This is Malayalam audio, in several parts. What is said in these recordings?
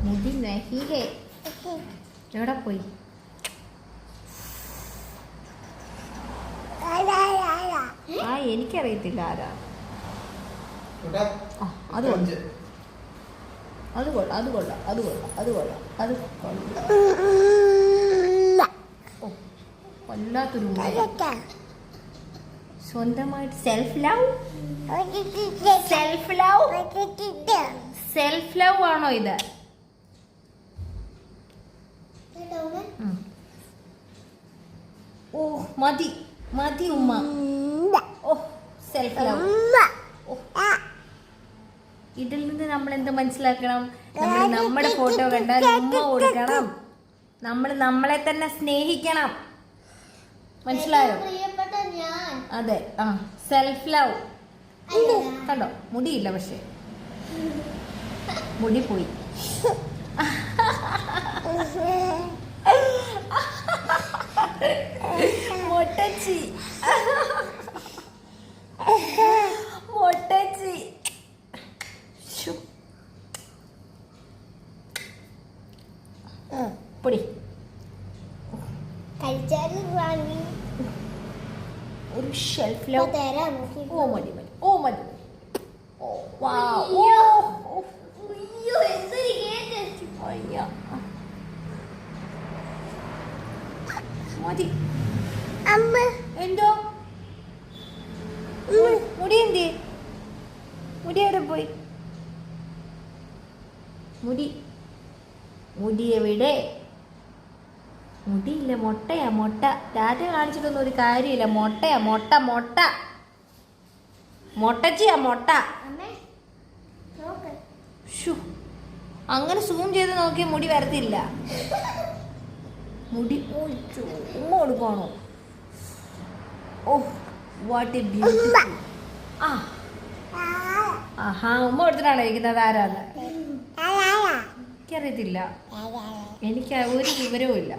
മുടി നഹിഹേ എവിടെ പോയി? ആ എനിക്കറിയത്തില്ല ആരാ. അത് കൊള്ളാം, അത് കൊള്ളാം, അത് കൊള്ളാം, അത് കൊള്ളാം, അത് കൊള്ളാം, അത് കൊള്ളാം. ഓ വല്ലാത്തൊരു സ്വന്തമായിട്ട് self love, self love, self love ആണോ ഇത്? ഓ മതി മതി ഉമ്മ. ഓ സെൽഫ് ലവ്. ഇതിൽ നിന്ന് നമ്മൾ എന്ത് മനസ്സിലാക്കണം? നമ്മൾ നമ്മുടെ ഫോട്ടോ കണ്ടാൽ ഉമ്മ കൊടുക്കണം. നമ്മൾ നമ്മളെ തന്നെ സ്നേഹിക്കണം. മനസ്സിലായോ? അതെ, ആ സെൽഫ് ലവ്. കണ്ടോ മുടിയില്ല, പക്ഷെ മുടി പോയി. മൊട്ടച്ചി, മൊട്ടച്ചി. പൊടി ഒരു ഷെൽഫ് ലവ്. ഓ മതി മതി, ഓ മതി. ഓ വാ, ഓ അയ്യ മതി. എന്തോ മുടി എന്തി? മുടി എവിടെ പോയി? മുടി, മുടി എവിടെ? മുടിയില്ല, മൊട്ടയാ മൊട്ട. ടാറ്റ കാണിച്ചിട്ടൊന്നും ഒരു കാര്യമില്ല. മൊട്ടയാ മൊട്ട, മൊട്ട മൊട്ടച്ചിയാ മൊട്ട. അങ്ങനെ സൂം ചെയ്ത് നോക്കിയ മുടി വരത്തില്ല. മുടി ഉമ്മ കൊടുക്കണോ? Oh what a beautiful. ആഹാ ഉമ്മ കൊടുത്തിട്ടാണോ ഇരിക്കുന്നത്? ആരാന്ന് എനിക്കറിയത്തില്ല. എനിക്ക് ഒരു വിവരവും ഇല്ല.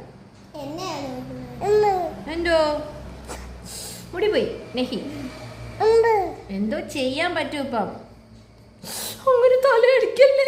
എന്തോ മുടി പോയി നെഹി. എന്തോ ചെയ്യാൻ പറ്റും ഇപ്പം. അങ്ങനെ തല അടിക്കല്ലേ.